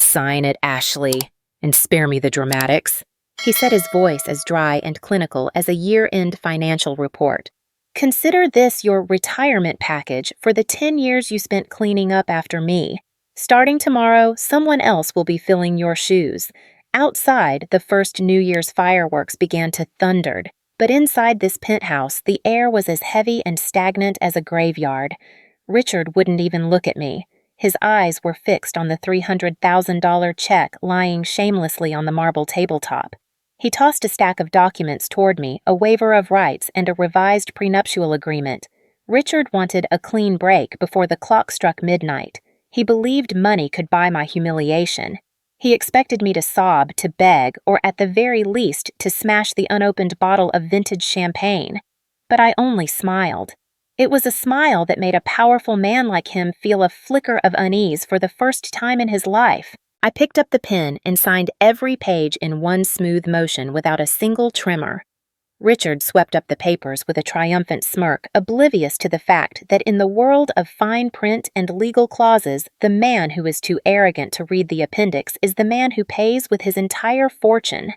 Sign it, Ashley, and spare me the dramatics. He said, his voice as dry and clinical as a year-end financial report. Consider this your retirement package for the 10 years you spent cleaning up after me. Starting tomorrow, someone else will be filling your shoes. Outside, the first New Year's fireworks began to thunder, but inside this penthouse, the air was as heavy and stagnant as a graveyard. Richard wouldn't even look at me. His eyes were fixed on the $300,000 check lying shamelessly on the marble tabletop. He tossed a stack of documents toward me, a waiver of rights and a revised prenuptial agreement. Richard wanted a clean break before the clock struck midnight. He believed money could buy my humiliation. He expected me to sob, to beg, or at the very least to smash the unopened bottle of vintage champagne. But I only smiled. It was a smile that made a powerful man like him feel a flicker of unease for the first time in his life. I picked up the pen and signed every page in one smooth motion without a single tremor. Richard swept up the papers with a triumphant smirk, oblivious to the fact that in the world of fine print and legal clauses, the man who is too arrogant to read the appendix is the man who pays with his entire fortune.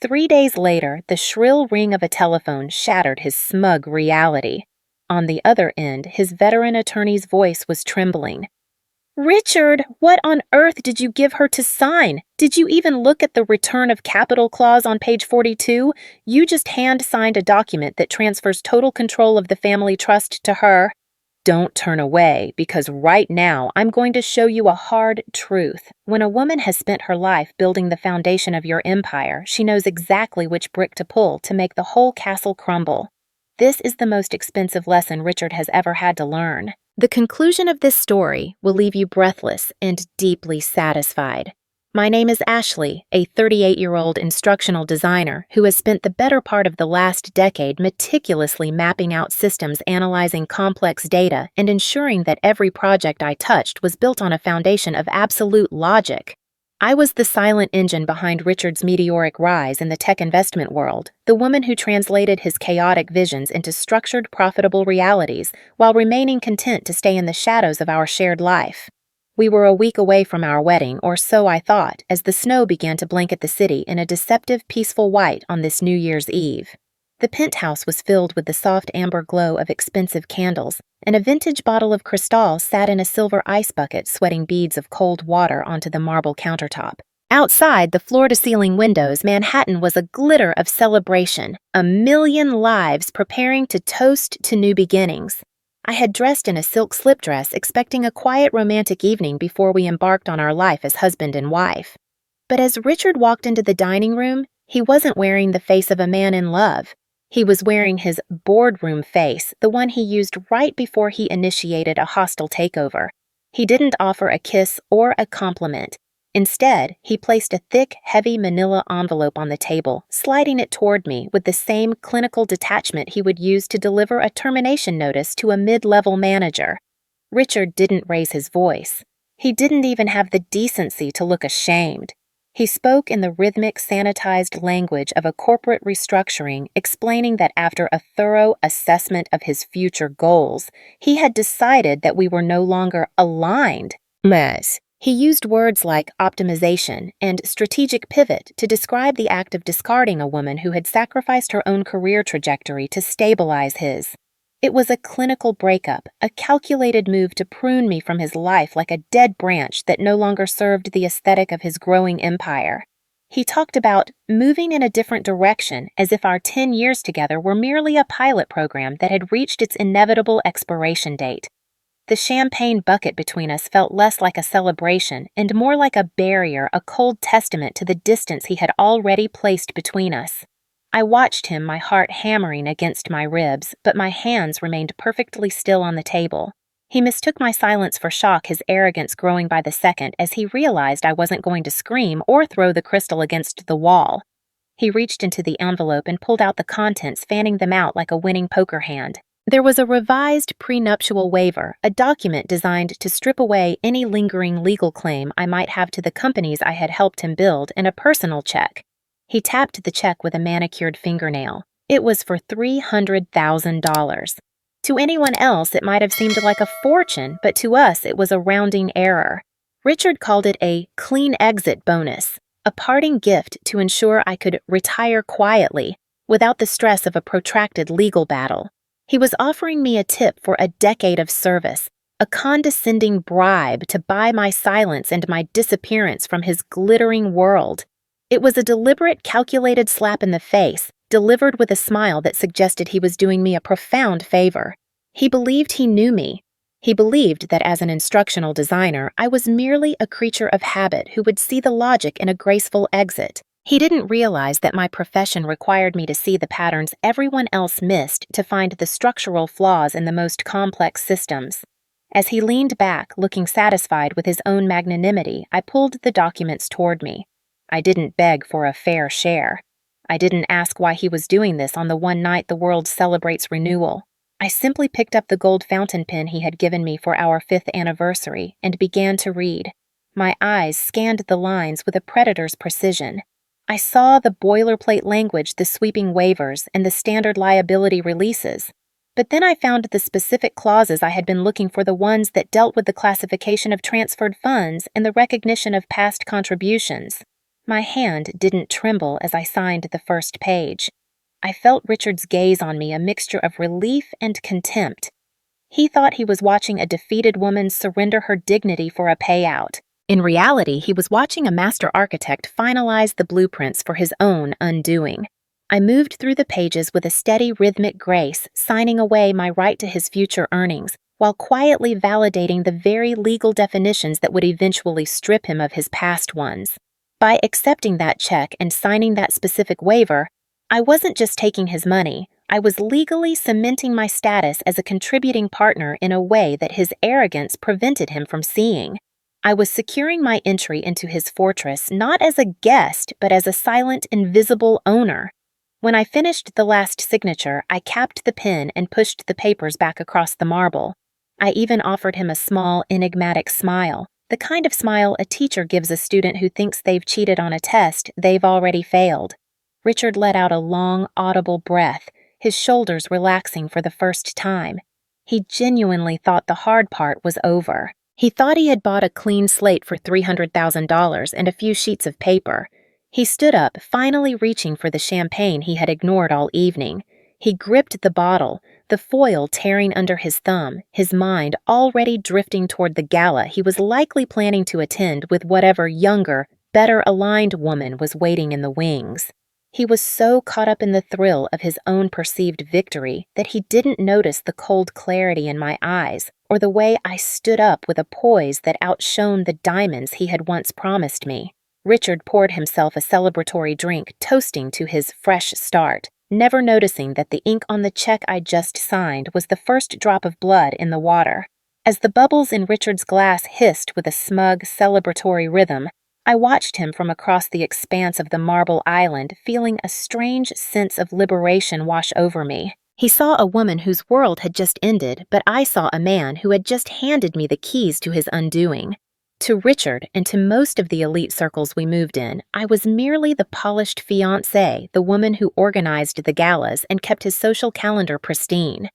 3 days later, the shrill ring of a telephone shattered his smug reality. On the other end, his veteran attorney's voice was trembling. "Richard, what on earth did you give her to sign? Did you even look at the return of capital clause on page 42? You just hand-signed a document that transfers total control of the family trust to her." Don't turn away, because right now I'm going to show you a hard truth. When a woman has spent her life building the foundation of your empire, she knows exactly which brick to pull to make the whole castle crumble. This is the most expensive lesson Richard has ever had to learn. The conclusion of this story will leave you breathless and deeply satisfied. My name is Ashley, a 38-year-old instructional designer who has spent the better part of the last decade meticulously mapping out systems analyzing complex data and ensuring that every project I touched was built on a foundation of absolute logic. I was the silent engine behind Richard's meteoric rise in the tech investment world, the woman who translated his chaotic visions into structured, profitable realities while remaining content to stay in the shadows of our shared life. We were a week away from our wedding, or so I thought, as the snow began to blanket the city in a deceptive, peaceful white on this New Year's Eve. The penthouse was filled with the soft amber glow of expensive candles, and a vintage bottle of Cristal sat in a silver ice bucket sweating beads of cold water onto the marble countertop. Outside the floor-to-ceiling windows, Manhattan was a glitter of celebration, a million lives preparing to toast to new beginnings. I had dressed in a silk slip dress, expecting a quiet romantic evening before we embarked on our life as husband and wife. But as Richard walked into the dining room, he wasn't wearing the face of a man in love. He was wearing his boardroom face, the one he used right before he initiated a hostile takeover. He didn't offer a kiss or a compliment. Instead, he placed a thick, heavy manila envelope on the table, sliding it toward me with the same clinical detachment he would use to deliver a termination notice to a mid-level manager. Richard didn't raise his voice. He didn't even have the decency to look ashamed. He spoke in the rhythmic, sanitized language of a corporate restructuring, explaining that after a thorough assessment of his future goals, he had decided that we were no longer aligned. He used words like optimization and strategic pivot to describe the act of discarding a woman who had sacrificed her own career trajectory to stabilize his. It was a clinical breakup, a calculated move to prune me from his life like a dead branch that no longer served the aesthetic of his growing empire. He talked about moving in a different direction, as if our 10 years together were merely a pilot program that had reached its inevitable expiration date. The champagne bucket between us felt less like a celebration and more like a barrier, a cold testament to the distance he had already placed between us. I watched him, my heart hammering against my ribs, but my hands remained perfectly still on the table. He mistook my silence for shock, his arrogance growing by the second as he realized I wasn't going to scream or throw the crystal against the wall. He reached into the envelope and pulled out the contents, fanning them out like a winning poker hand. There was a revised prenuptial waiver, a document designed to strip away any lingering legal claim I might have to the companies I had helped him build, and a personal check. He tapped the check with a manicured fingernail. It was for $300,000. To anyone else, it might have seemed like a fortune, but to us, it was a rounding error. Richard called it a clean exit bonus, a parting gift to ensure I could retire quietly without the stress of a protracted legal battle. He was offering me a tip for a decade of service, a condescending bribe to buy my silence and my disappearance from his glittering world. It was a deliberate, calculated slap in the face, delivered with a smile that suggested he was doing me a profound favor. He believed he knew me. He believed that as an instructional designer, I was merely a creature of habit who would see the logic in a graceful exit. He didn't realize that my profession required me to see the patterns everyone else missed to find the structural flaws in the most complex systems. As he leaned back, looking satisfied with his own magnanimity, I pulled the documents toward me. I didn't beg for a fair share. I didn't ask why he was doing this on the one night the world celebrates renewal. I simply picked up the gold fountain pen he had given me for our 5th anniversary and began to read. My eyes scanned the lines with a predator's precision. I saw the boilerplate language, the sweeping waivers, and the standard liability releases. But then I found the specific clauses I had been looking for, the ones that dealt with the classification of transferred funds and the recognition of past contributions. My hand didn't tremble as I signed the first page. I felt Richard's gaze on me, a mixture of relief and contempt. He thought he was watching a defeated woman surrender her dignity for a payout. In reality, he was watching a master architect finalize the blueprints for his own undoing. I moved through the pages with a steady, rhythmic grace, signing away my right to his future earnings, while quietly validating the very legal definitions that would eventually strip him of his past ones. By accepting that check and signing that specific waiver, I wasn't just taking his money, I was legally cementing my status as a contributing partner in a way that his arrogance prevented him from seeing. I was securing my entry into his fortress not as a guest, but as a silent, invisible owner. When I finished the last signature, I capped the pen and pushed the papers back across the marble. I even offered him a small, enigmatic smile, the kind of smile a teacher gives a student who thinks they've cheated on a test they've already failed. Richard let out a long, audible breath, his shoulders relaxing for the first time. He genuinely thought the hard part was over. He thought he had bought a clean slate for $300,000 and a few sheets of paper. He stood up, finally reaching for the champagne he had ignored all evening. He gripped the bottle, the foil tearing under his thumb, his mind already drifting toward the gala he was likely planning to attend with whatever younger, better-aligned woman was waiting in the wings. He was so caught up in the thrill of his own perceived victory that he didn't notice the cold clarity in my eyes or the way I stood up with a poise that outshone the diamonds he had once promised me. Richard poured himself a celebratory drink, toasting to his fresh start, never noticing that the ink on the check I just signed was the first drop of blood in the water. As the bubbles in Richard's glass hissed with a smug, celebratory rhythm, I watched him from across the expanse of the marble island, feeling a strange sense of liberation wash over me. He saw a woman whose world had just ended, but I saw a man who had just handed me the keys to his undoing. To Richard, and to most of the elite circles we moved in, I was merely the polished fiancé, the woman who organized the galas and kept his social calendar pristine.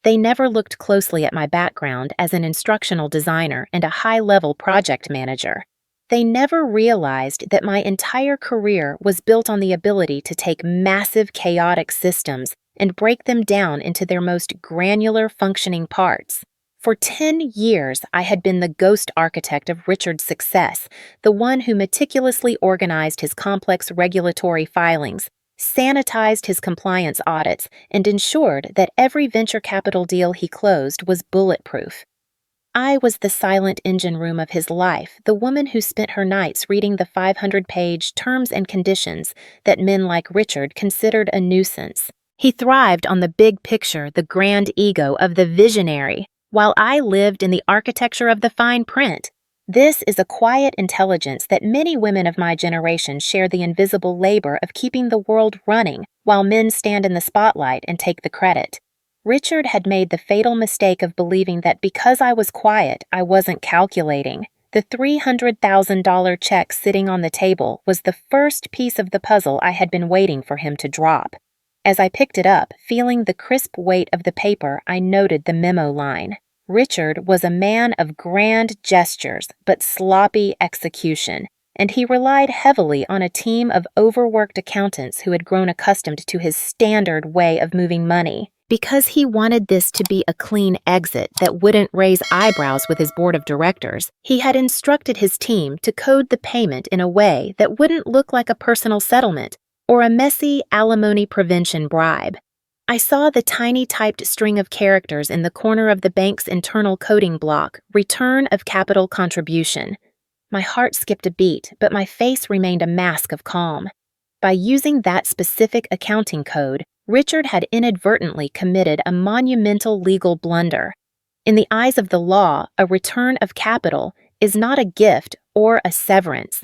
They never looked closely at my background as an instructional designer and a high-level project manager. They never realized that my entire career was built on the ability to take massive, chaotic systems and break them down into their most granular functioning parts. For 10 years, I had been the ghost architect of Richard's success, the one who meticulously organized his complex regulatory filings, sanitized his compliance audits, and ensured that every venture capital deal he closed was bulletproof. I was the silent engine room of his life, the woman who spent her nights reading the 500-page terms and conditions that men like Richard considered a nuisance. He thrived on the big picture, the grand ego of the visionary, while I lived in the architecture of the fine print. This is a quiet intelligence that many women of my generation share the invisible labor of keeping the world running, while men stand in the spotlight and take the credit. Richard had made the fatal mistake of believing that because I was quiet, I wasn't calculating. The $300,000 check sitting on the table was the first piece of the puzzle I had been waiting for him to drop. As I picked it up, feeling the crisp weight of the paper, I noted the memo line. Richard was a man of grand gestures but sloppy execution, and he relied heavily on a team of overworked accountants who had grown accustomed to his standard way of moving money. Because he wanted this to be a clean exit that wouldn't raise eyebrows with his board of directors, he had instructed his team to code the payment in a way that wouldn't look like a personal settlement or a messy alimony prevention bribe. I saw the tiny typed string of characters in the corner of the bank's internal coding block, return of capital contribution. My heart skipped a beat, but my face remained a mask of calm. By using that specific accounting code, Richard had inadvertently committed a monumental legal blunder. In the eyes of the law, a return of capital is not a gift or a severance.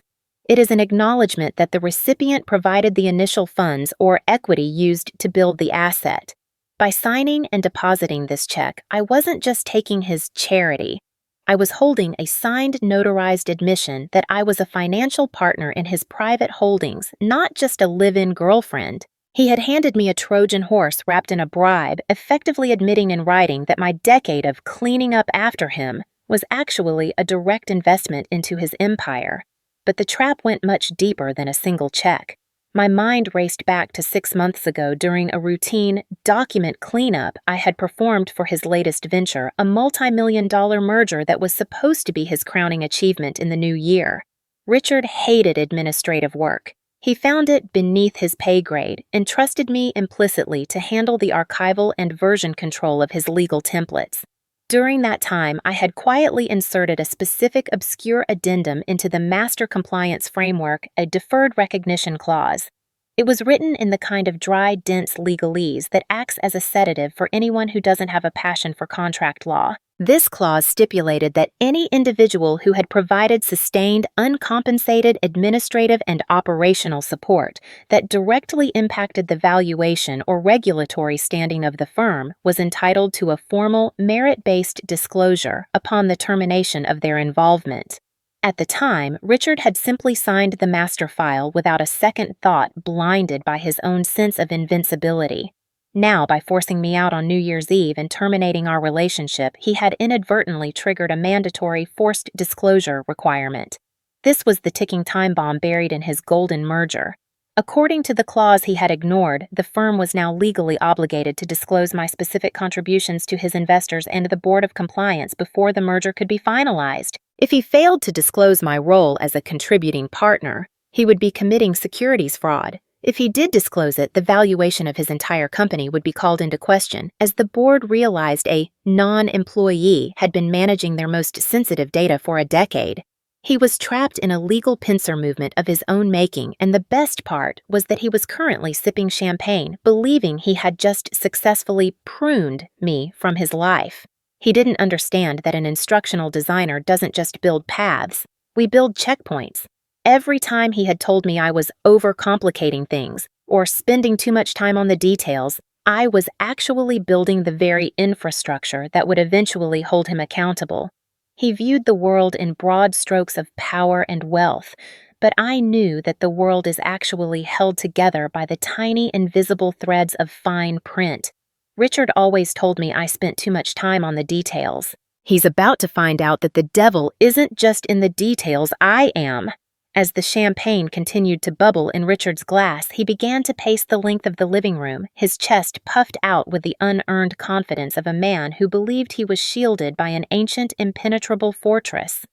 It is an acknowledgement that the recipient provided the initial funds or equity used to build the asset. By signing and depositing this check, I wasn't just taking his charity. I was holding a signed notarized admission that I was a financial partner in his private holdings, not just a live-in girlfriend. He had handed me a Trojan horse wrapped in a bribe, effectively admitting in writing that my decade of cleaning up after him was actually a direct investment into his empire. But the trap went much deeper than a single check. My mind raced back to 6 months ago during a routine document cleanup I had performed for his latest venture, a multi-million-dollar merger that was supposed to be his crowning achievement in the new year. Richard hated administrative work. He found it beneath his pay grade and trusted me implicitly to handle the archival and version control of his legal templates. During that time, I had quietly inserted a specific obscure addendum into the Master Compliance Framework, a deferred recognition clause. It was written in the kind of dry, dense legalese that acts as a sedative for anyone who doesn't have a passion for contract law. This clause stipulated that any individual who had provided sustained, uncompensated administrative and operational support that directly impacted the valuation or regulatory standing of the firm was entitled to a formal, merit-based disclosure upon the termination of their involvement. At the time, Richard had simply signed the master file without a second thought, blinded by his own sense of invincibility. Now, by forcing me out on New Year's Eve and terminating our relationship, he had inadvertently triggered a mandatory forced disclosure requirement. This was the ticking time bomb buried in his golden merger. According to the clause he had ignored, the firm was now legally obligated to disclose my specific contributions to his investors and the Board of Compliance before the merger could be finalized. If he failed to disclose my role as a contributing partner, he would be committing securities fraud. If he did disclose it, the valuation of his entire company would be called into question, as the board realized a non-employee had been managing their most sensitive data for a decade. He was trapped in a legal pincer movement of his own making, and the best part was that he was currently sipping champagne, believing he had just successfully pruned me from his life. He didn't understand that an instructional designer doesn't just build paths. We build checkpoints. Every time he had told me I was overcomplicating things or spending too much time on the details, I was actually building the very infrastructure that would eventually hold him accountable. He viewed the world in broad strokes of power and wealth, but I knew that the world is actually held together by the tiny invisible threads of fine print. Richard always told me I spent too much time on the details. He's about to find out that the devil isn't just in the details, I am. As the champagne continued to bubble in Richard's glass, he began to pace the length of the living room, his chest puffed out with the unearned confidence of a man who believed he was shielded by an ancient, impenetrable fortress.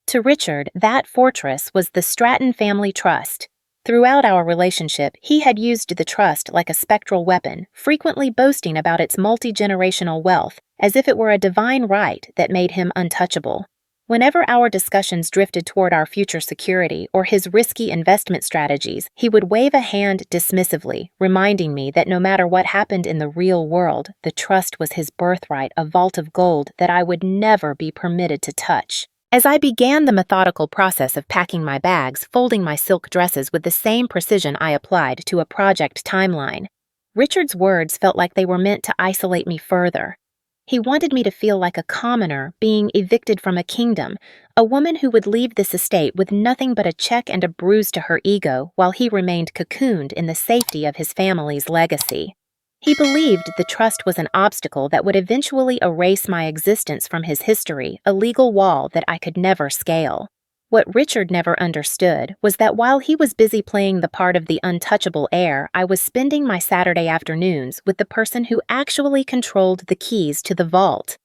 To Richard, that fortress was the Stratton family trust. Throughout our relationship, he had used the trust like a spectral weapon, frequently boasting about its multi-generational wealth, as if it were a divine right that made him untouchable. Whenever our discussions drifted toward our future security or his risky investment strategies, he would wave a hand dismissively, reminding me that no matter what happened in the real world, the trust was his birthright, a vault of gold that I would never be permitted to touch. As I began the methodical process of packing my bags, folding my silk dresses with the same precision I applied to a project timeline, Richard's words felt like they were meant to isolate me further. He wanted me to feel like a commoner being evicted from a kingdom, a woman who would leave this estate with nothing but a check and a bruise to her ego while he remained cocooned in the safety of his family's legacy. He believed the trust was an obstacle that would eventually erase my existence from his history, a legal wall that I could never scale. What Richard never understood was that while he was busy playing the part of the untouchable heir, I was spending my Saturday afternoons with the person who actually controlled the keys to the vault.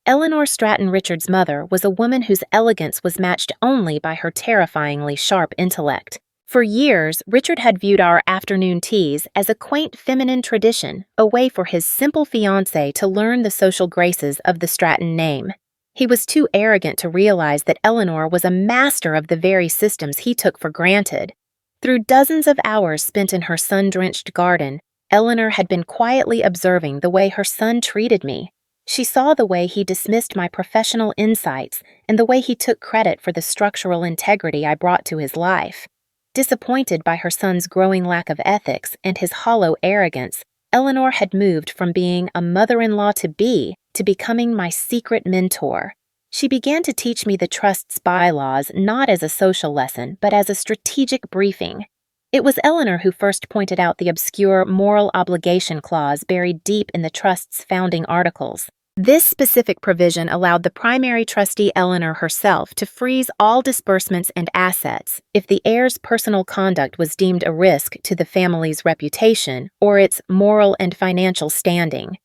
Eleanor Stratton Richard's mother was a woman whose elegance was matched only by her terrifyingly sharp intellect. For years, Richard had viewed our afternoon teas as a quaint feminine tradition, a way for his simple fiancé to learn the social graces of the Stratton name. He was too arrogant to realize that Eleanor was a master of the very systems he took for granted. Through dozens of hours spent in her sun-drenched garden, Eleanor had been quietly observing the way her son treated me. She saw the way he dismissed my professional insights and the way he took credit for the structural integrity I brought to his life. Disappointed by her son's growing lack of ethics and his hollow arrogance, Eleanor had moved from being a mother-in-law-to-be to becoming my secret mentor. She began to teach me the trust's bylaws not as a social lesson, but as a strategic briefing. It was Eleanor who first pointed out the obscure moral obligation clause buried deep in the trust's founding articles. This specific provision allowed the primary trustee Eleanor herself to freeze all disbursements and assets if the heir's personal conduct was deemed a risk to the family's reputation or its moral and financial standing.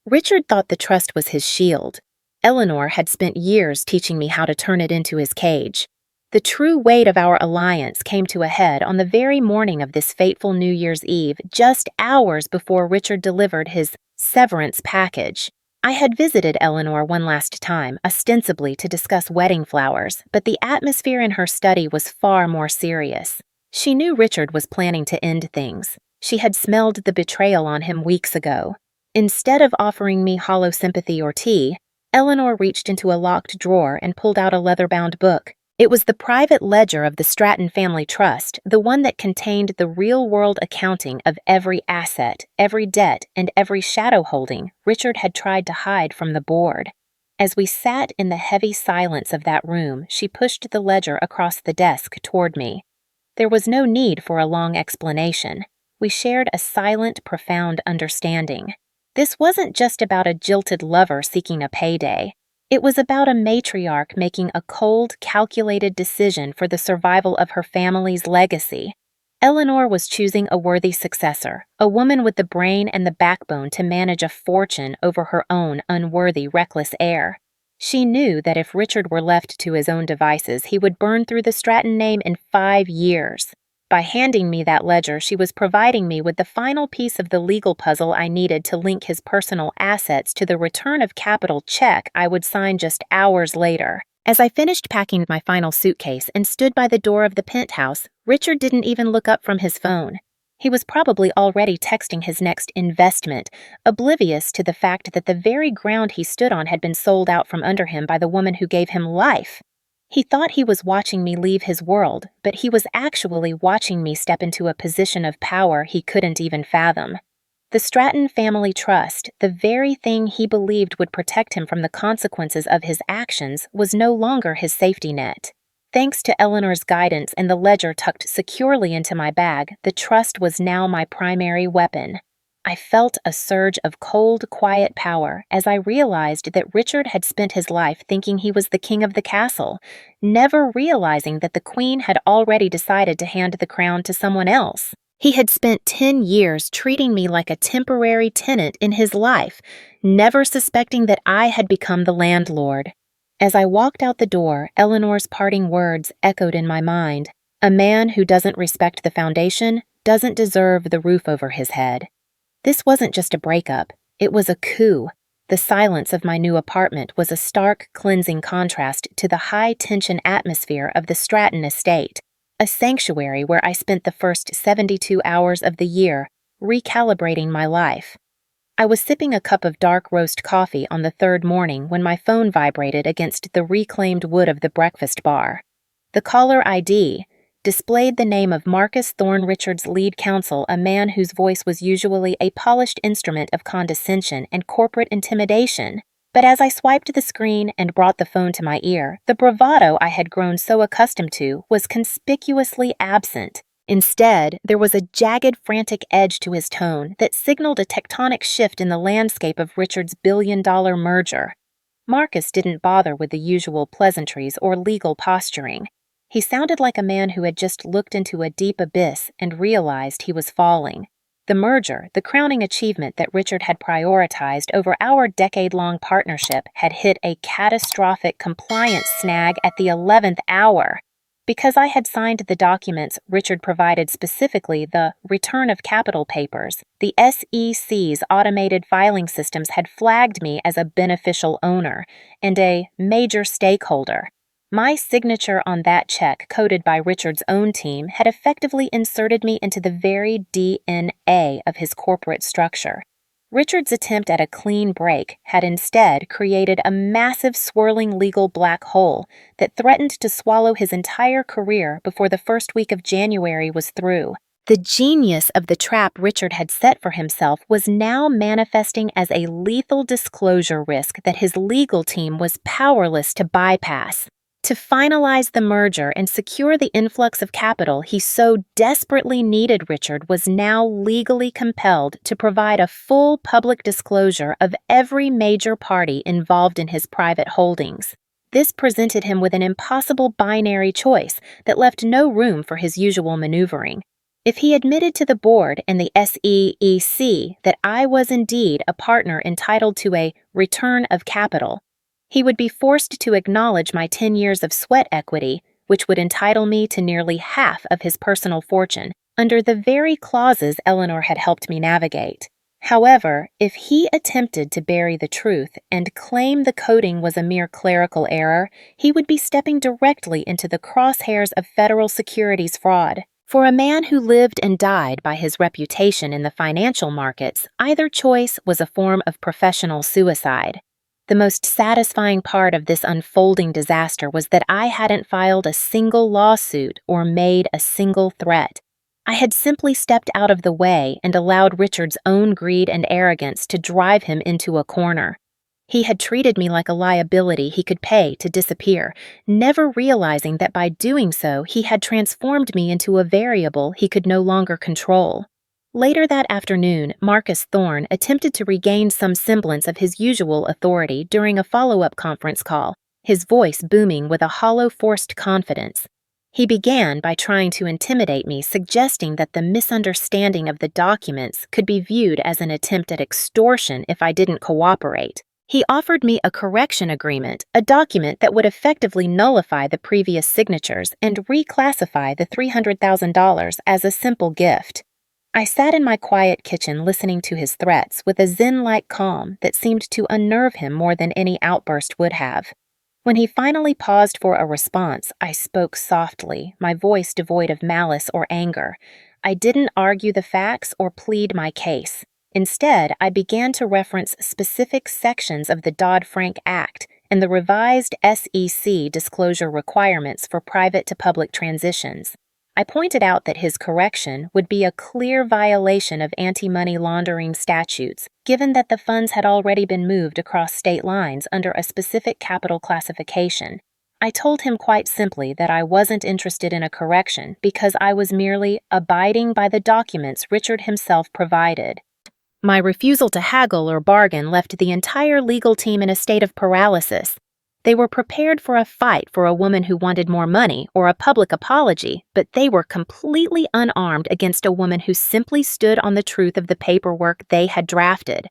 Richard thought the trust was his shield. Eleanor had spent years teaching me how to turn it into his cage. The true weight of our alliance came to a head on the very morning of this fateful New Year's Eve, just hours before Richard delivered his severance package. I had visited Eleanor one last time, ostensibly to discuss wedding flowers, but the atmosphere in her study was far more serious. She knew Richard was planning to end things. She had smelled the betrayal on him weeks ago. Instead of offering me hollow sympathy or tea, Eleanor reached into a locked drawer and pulled out a leather-bound book. It was the private ledger of the Stratton Family Trust, the one that contained the real-world accounting of every asset, every debt, and every shadow holding Richard had tried to hide from the board. As we sat in the heavy silence of that room, she pushed the ledger across the desk toward me. There was no need for a long explanation. We shared a silent, profound understanding. This wasn't just about a jilted lover seeking a payday. It was about a matriarch making a cold, calculated decision for the survival of her family's legacy. Eleanor was choosing a worthy successor, a woman with the brain and the backbone to manage a fortune over her own unworthy, reckless heir. She knew that if Richard were left to his own devices, he would burn through the Stratton name in 5 years. By handing me that ledger, she was providing me with the final piece of the legal puzzle I needed to link his personal assets to the return of capital check I would sign just hours later. As I finished packing my final suitcase and stood by the door of the penthouse, Richard didn't even look up from his phone. He was probably already texting his next investment, oblivious to the fact that the very ground he stood on had been sold out from under him by the woman who gave him life. He thought he was watching me leave his world, but he was actually watching me step into a position of power he couldn't even fathom. The Stratton Family Trust, the very thing he believed would protect him from the consequences of his actions, was no longer his safety net. Thanks to Eleanor's guidance and the ledger tucked securely into my bag, the trust was now my primary weapon. I felt a surge of cold, quiet power as I realized that Richard had spent his life thinking he was the king of the castle, never realizing that the queen had already decided to hand the crown to someone else. He had spent 10 years treating me like a temporary tenant in his life, never suspecting that I had become the landlord. As I walked out the door, Eleanor's parting words echoed in my mind. A man who doesn't respect the foundation doesn't deserve the roof over his head. This wasn't just a breakup, it was a coup. The silence of my new apartment was a stark, cleansing contrast to the high-tension atmosphere of the Stratton estate, a sanctuary where I spent the first 72 hours of the year recalibrating my life. I was sipping a cup of dark roast coffee on the third morning when my phone vibrated against the reclaimed wood of the breakfast bar. The caller ID displayed the name of Marcus Thorne Richards' lead counsel, a man whose voice was usually a polished instrument of condescension and corporate intimidation. But as I swiped the screen and brought the phone to my ear, the bravado I had grown so accustomed to was conspicuously absent. Instead, there was a jagged, frantic edge to his tone that signaled a tectonic shift in the landscape of Richard's billion-dollar merger. Marcus didn't bother with the usual pleasantries or legal posturing. He sounded like a man who had just looked into a deep abyss and realized he was falling. The merger, the crowning achievement that Richard had prioritized over our decade-long partnership, had hit a catastrophic compliance snag at the 11th hour. Because I had signed the documents Richard provided, specifically the return of capital papers, the SEC's automated filing systems had flagged me as a beneficial owner and a major stakeholder. My signature on that check, coded by Richard's own team, had effectively inserted me into the very DNA of his corporate structure. Richard's attempt at a clean break had instead created a massive swirling legal black hole that threatened to swallow his entire career before the first week of January was through. The genius of the trap Richard had set for himself was now manifesting as a lethal disclosure risk that his legal team was powerless to bypass. To finalize the merger and secure the influx of capital he so desperately needed, Richard was now legally compelled to provide a full public disclosure of every major party involved in his private holdings. This presented him with an impossible binary choice that left no room for his usual maneuvering. If he admitted to the board and the SEC that I was indeed a partner entitled to a return of capital, he would be forced to acknowledge my 10 years of sweat equity, which would entitle me to nearly half of his personal fortune, under the very clauses Eleanor had helped me navigate. However, if he attempted to bury the truth and claim the coding was a mere clerical error, he would be stepping directly into the crosshairs of federal securities fraud. For a man who lived and died by his reputation in the financial markets, either choice was a form of professional suicide. The most satisfying part of this unfolding disaster was that I hadn't filed a single lawsuit or made a single threat. I had simply stepped out of the way and allowed Richard's own greed and arrogance to drive him into a corner. He had treated me like a liability he could pay to disappear, never realizing that by doing so he had transformed me into a variable he could no longer control. Later that afternoon, Marcus Thorne attempted to regain some semblance of his usual authority during a follow-up conference call, his voice booming with a hollow, forced confidence. He began by trying to intimidate me, suggesting that the misunderstanding of the documents could be viewed as an attempt at extortion if I didn't cooperate. He offered me a correction agreement, a document that would effectively nullify the previous signatures and reclassify the $300,000 as a simple gift. I sat in my quiet kitchen listening to his threats with a zen-like calm that seemed to unnerve him more than any outburst would have. When he finally paused for a response, I spoke softly, my voice devoid of malice or anger. I didn't argue the facts or plead my case. Instead, I began to reference specific sections of the Dodd-Frank Act and the revised SEC disclosure requirements for private-to-public transitions. I pointed out that his correction would be a clear violation of anti-money laundering statutes, given that the funds had already been moved across state lines under a specific capital classification. I told him quite simply that I wasn't interested in a correction because I was merely abiding by the documents Richard himself provided. My refusal to haggle or bargain left the entire legal team in a state of paralysis. They were prepared for a fight for a woman who wanted more money or a public apology, but they were completely unarmed against a woman who simply stood on the truth of the paperwork they had drafted.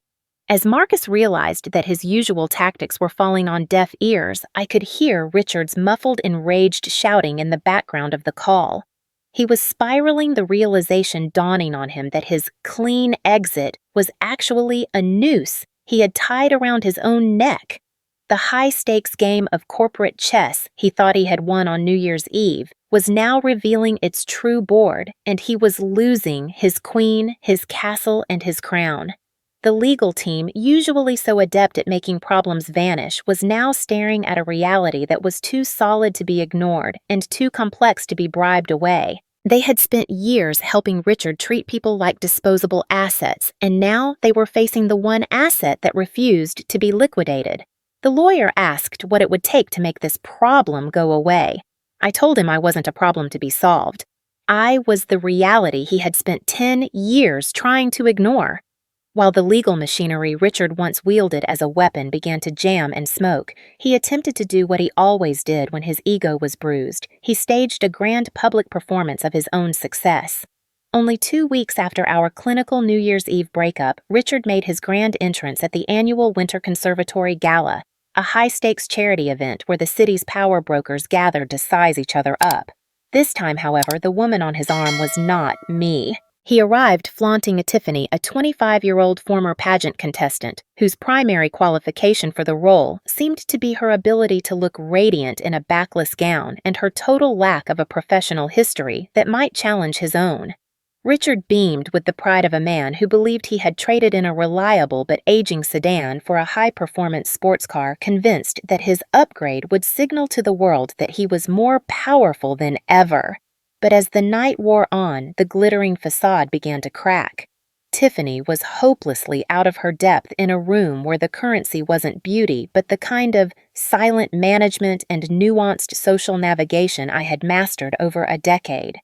As Marcus realized that his usual tactics were falling on deaf ears, I could hear Richard's muffled, enraged shouting in the background of the call. He was spiraling, the realization dawning on him that his clean exit was actually a noose he had tied around his own neck. The high-stakes game of corporate chess he thought he had won on New Year's Eve was now revealing its true board, and he was losing his queen, his castle, and his crown. The legal team, usually so adept at making problems vanish, was now staring at a reality that was too solid to be ignored and too complex to be bribed away. They had spent years helping Richard treat people like disposable assets, and now they were facing the one asset that refused to be liquidated. The lawyer asked what it would take to make this problem go away. I told him I wasn't a problem to be solved. I was the reality he had spent 10 years trying to ignore. While the legal machinery Richard once wielded as a weapon began to jam and smoke, he attempted to do what he always did when his ego was bruised. He staged a grand public performance of his own success. Only 2 weeks after our clinical New Year's Eve breakup, Richard made his grand entrance at the annual Winter Conservatory Gala, a high-stakes charity event where the city's power brokers gathered to size each other up. This time, however, the woman on his arm was not me. He arrived flaunting Tiffany, a 25-year-old former pageant contestant, whose primary qualification for the role seemed to be her ability to look radiant in a backless gown and her total lack of a professional history that might challenge his own. Richard beamed with the pride of a man who believed he had traded in a reliable but aging sedan for a high-performance sports car, convinced that his upgrade would signal to the world that he was more powerful than ever. But as the night wore on, the glittering facade began to crack. Tiffany was hopelessly out of her depth in a room where the currency wasn't beauty, but the kind of silent management and nuanced social navigation I had mastered over a decade.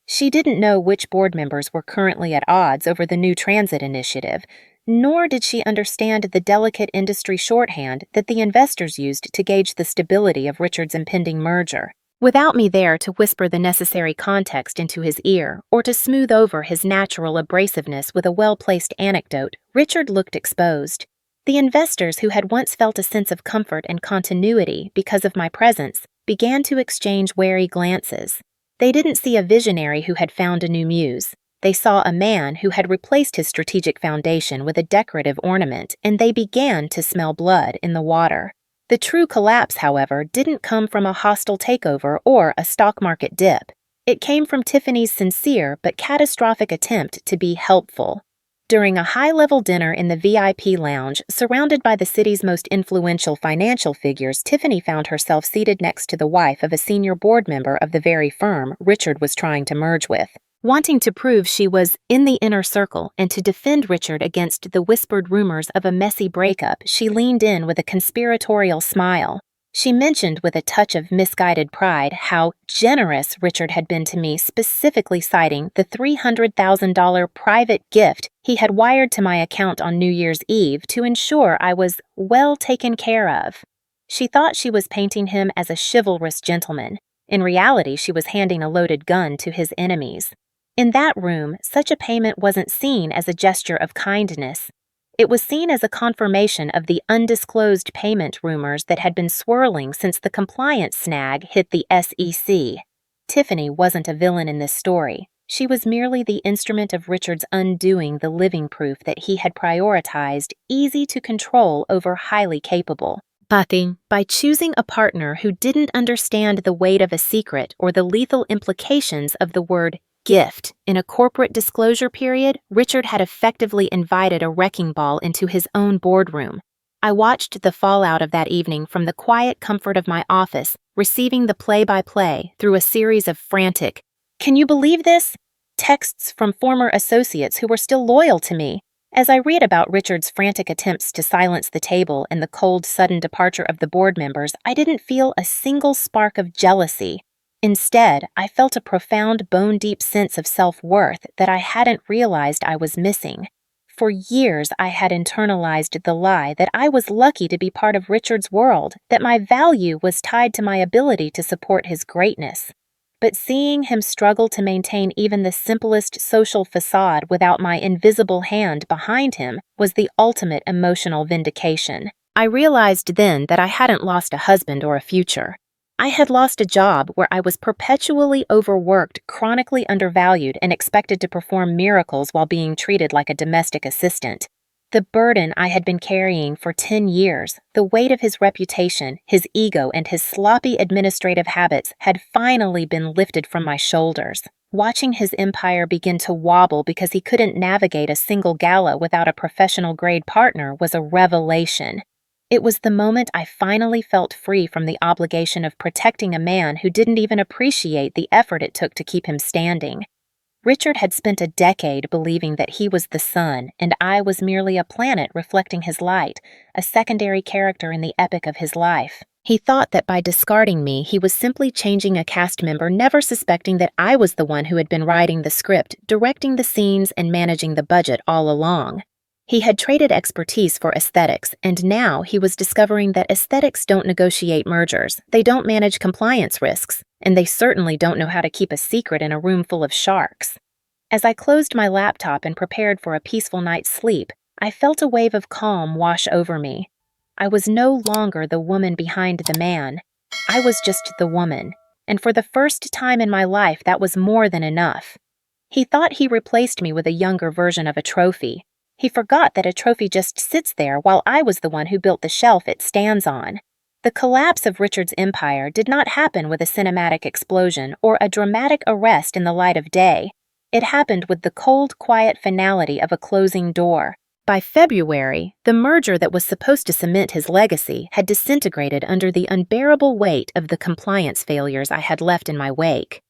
She didn't know which board members were currently at odds over the new transit initiative, nor did she understand the delicate industry shorthand that the investors used to gauge the stability of Richard's impending merger. Without me there to whisper the necessary context into his ear or to smooth over his natural abrasiveness with a well-placed anecdote, Richard looked exposed. The investors, who had once felt a sense of comfort and continuity because of my presence, began to exchange wary glances. They didn't see a visionary who had found a new muse. They saw a man who had replaced his strategic foundation with a decorative ornament, and they began to smell blood in the water. The true collapse, however, didn't come from a hostile takeover or a stock market dip. It came from Tiffany's sincere but catastrophic attempt to be helpful. During a high-level dinner in the VIP lounge, surrounded by the city's most influential financial figures, Tiffany found herself seated next to the wife of a senior board member of the very firm Richard was trying to merge with. Wanting to prove she was in the inner circle and to defend Richard against the whispered rumors of a messy breakup, she leaned in with a conspiratorial smile. She mentioned with a touch of misguided pride how generous Richard had been to me, specifically citing the $300,000 private gift he had wired to my account on New Year's Eve to ensure I was well taken care of. She thought she was painting him as a chivalrous gentleman. In reality, she was handing a loaded gun to his enemies. In that room, such a payment wasn't seen as a gesture of kindness. It was seen as a confirmation of the undisclosed payment rumors that had been swirling since the compliance snag hit the SEC. Tiffany wasn't a villain in this story. She was merely the instrument of Richard's undoing the living proof that he had prioritized easy to control over highly capable. By choosing a partner who didn't understand the weight of a secret or the lethal implications of the word gift in a corporate disclosure period, Richard had effectively invited a wrecking ball into his own boardroom. I watched the fallout of that evening from the quiet comfort of my office, receiving the play-by-play through a series of frantic, "Can you believe this?" texts from former associates who were still loyal to me. As I read about Richard's frantic attempts to silence the table and the cold, sudden departure of the board members, I didn't feel a single spark of jealousy. Instead, I felt a profound, bone-deep sense of self-worth that I hadn't realized I was missing. For years, I had internalized the lie that I was lucky to be part of Richard's world, that my value was tied to my ability to support his greatness. But seeing him struggle to maintain even the simplest social facade without my invisible hand behind him was the ultimate emotional vindication. I realized then that I hadn't lost a husband or a future. I had lost a job where I was perpetually overworked, chronically undervalued, and expected to perform miracles while being treated like a domestic assistant. The burden I had been carrying for 10 years, the weight of his reputation, his ego, and his sloppy administrative habits had finally been lifted from my shoulders. Watching his empire begin to wobble because he couldn't navigate a single gala without a professional-grade partner was a revelation. It was the moment I finally felt free from the obligation of protecting a man who didn't even appreciate the effort it took to keep him standing. Richard had spent a decade believing that he was the sun, and I was merely a planet reflecting his light, a secondary character in the epic of his life. He thought that by discarding me, he was simply changing a cast member, never suspecting that I was the one who had been writing the script, directing the scenes, and managing the budget all along. He had traded expertise for aesthetics, and now he was discovering that aesthetics don't negotiate mergers, they don't manage compliance risks, and they certainly don't know how to keep a secret in a room full of sharks. As I closed my laptop and prepared for a peaceful night's sleep, I felt a wave of calm wash over me. I was no longer the woman behind the man. I was just the woman, and for the first time in my life, that was more than enough. He thought he replaced me with a younger version of a trophy. He forgot that a trophy just sits there while I was the one who built the shelf it stands on. The collapse of Richard's empire did not happen with a cinematic explosion or a dramatic arrest in the light of day. It happened with the cold, quiet finality of a closing door. By February, the merger that was supposed to cement his legacy had disintegrated under the unbearable weight of the compliance failures I had left in my wake.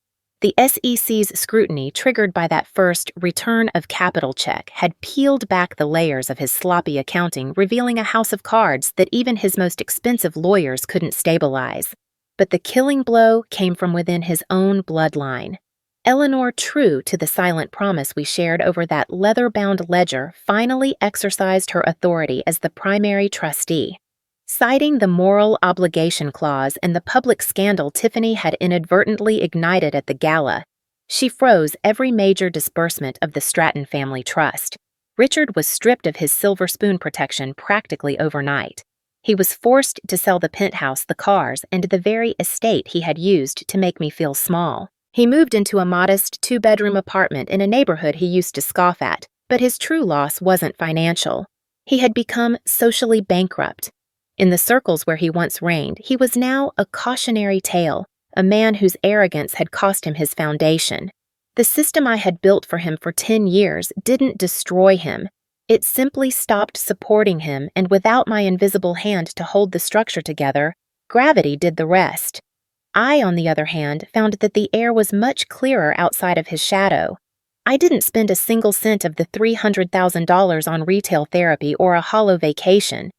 The SEC's scrutiny, triggered by that first return of capital check, had peeled back the layers of his sloppy accounting, revealing a house of cards that even his most expensive lawyers couldn't stabilize. But the killing blow came from within his own bloodline. Eleanor, true to the silent promise we shared over that leather-bound ledger, finally exercised her authority as the primary trustee. Citing the moral obligation clause and the public scandal Tiffany had inadvertently ignited at the gala, she froze every major disbursement of the Stratton family trust. Richard was stripped of his silver spoon protection practically overnight. He was forced to sell the penthouse, the cars, and the very estate he had used to make me feel small. He moved into a modest two-bedroom apartment in a neighborhood he used to scoff at, but his true loss wasn't financial. He had become socially bankrupt. In the circles where he once reigned, he was now a cautionary tale, a man whose arrogance had cost him his foundation. The system I had built for him for 10 years didn't destroy him. It simply stopped supporting him, and without my invisible hand to hold the structure together, gravity did the rest. I, on the other hand, found that the air was much clearer outside of his shadow. I didn't spend a single cent of the $300,000 on retail therapy or a hollow vacation.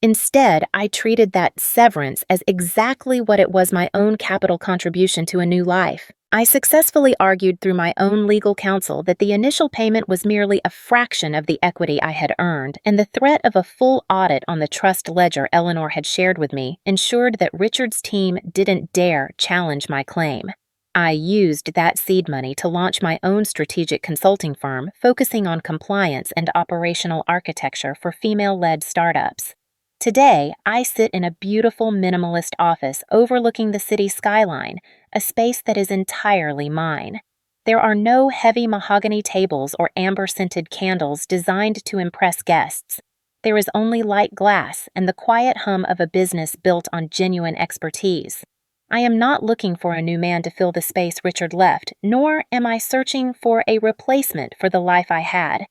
Instead, I treated that severance as exactly what it was: my own capital contribution to a new life. I successfully argued through my own legal counsel that the initial payment was merely a fraction of the equity I had earned, and the threat of a full audit on the trust ledger Eleanor had shared with me ensured that Richard's team didn't dare challenge my claim. I used that seed money to launch my own strategic consulting firm, focusing on compliance and operational architecture for female-led startups. Today, I sit in a beautiful minimalist office overlooking the city skyline, a space that is entirely mine. There are no heavy mahogany tables or amber-scented candles designed to impress guests. There is only light glass and the quiet hum of a business built on genuine expertise. I am not looking for a new man to fill the space Richard left, nor am I searching for a replacement for the life I had.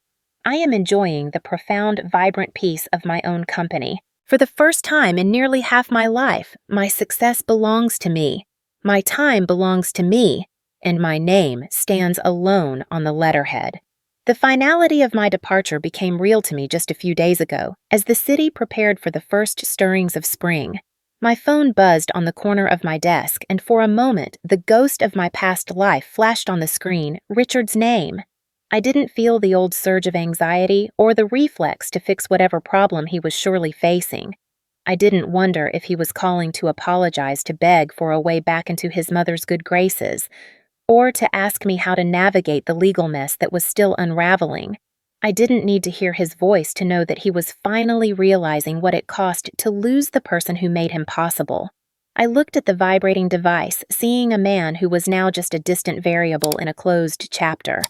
I am enjoying the profound, vibrant peace of my own company. For the first time in nearly half my life, my success belongs to me, my time belongs to me, and my name stands alone on the letterhead. The finality of my departure became real to me just a few days ago, as the city prepared for the first stirrings of spring. My phone buzzed on the corner of my desk, and for a moment, the ghost of my past life flashed on the screen: Richard's name. I didn't feel the old surge of anxiety or the reflex to fix whatever problem he was surely facing. I didn't wonder if he was calling to apologize, to beg for a way back into his mother's good graces, or to ask me how to navigate the legal mess that was still unraveling. I didn't need to hear his voice to know that he was finally realizing what it cost to lose the person who made him possible. I looked at the vibrating device, seeing a man who was now just a distant variable in a closed chapter.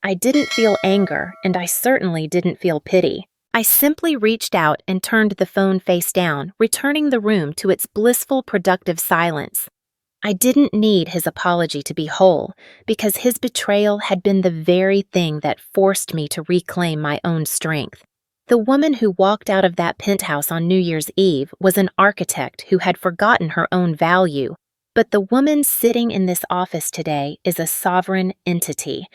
I didn't feel anger, and I certainly didn't feel pity. I simply reached out and turned the phone face down, returning the room to its blissful, productive silence. I didn't need his apology to be whole, because his betrayal had been the very thing that forced me to reclaim my own strength. The woman who walked out of that penthouse on New Year's Eve was an architect who had forgotten her own value. But the woman sitting in this office today is a sovereign entity.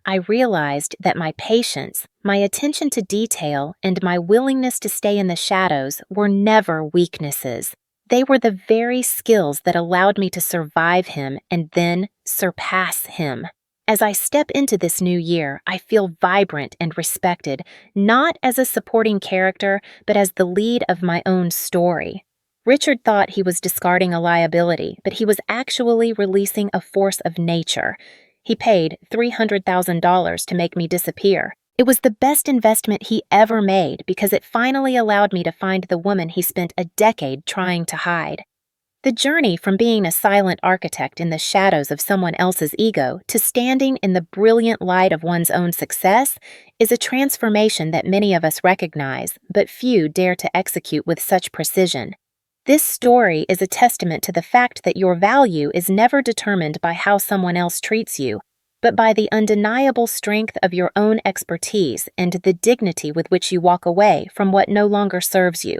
I realized that my patience, my attention to detail, and my willingness to stay in the shadows were never weaknesses. They were the very skills that allowed me to survive him and then surpass him. As I step into this new year, I feel vibrant and respected, not as a supporting character, but as the lead of my own story. Richard thought he was discarding a liability, but he was actually releasing a force of nature. He paid $300,000 to make me disappear. It was the best investment he ever made because it finally allowed me to find the woman he spent a decade trying to hide. The journey from being a silent architect in the shadows of someone else's ego to standing in the brilliant light of one's own success is a transformation that many of us recognize, but few dare to execute with such precision. This story is a testament to the fact that your value is never determined by how someone else treats you, but by the undeniable strength of your own expertise and the dignity with which you walk away from what no longer serves you.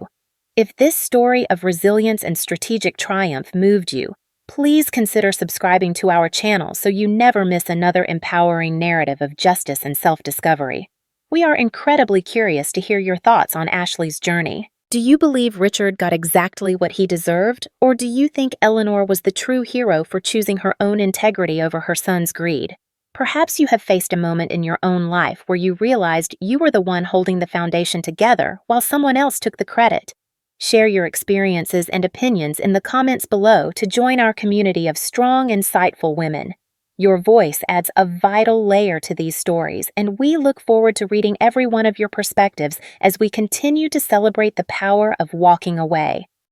If this story of resilience and strategic triumph moved you, please consider subscribing to our channel so you never miss another empowering narrative of justice and self-discovery. We are incredibly curious to hear your thoughts on Ashley's journey. Do you believe Richard got exactly what he deserved, or do you think Eleanor was the true hero for choosing her own integrity over her son's greed? Perhaps you have faced a moment in your own life where you realized you were the one holding the foundation together while someone else took the credit. Share your experiences and opinions in the comments below to join our community of strong, insightful women. Your voice adds a vital layer to these stories, and we look forward to reading every one of your perspectives as we continue to celebrate the power of walking away.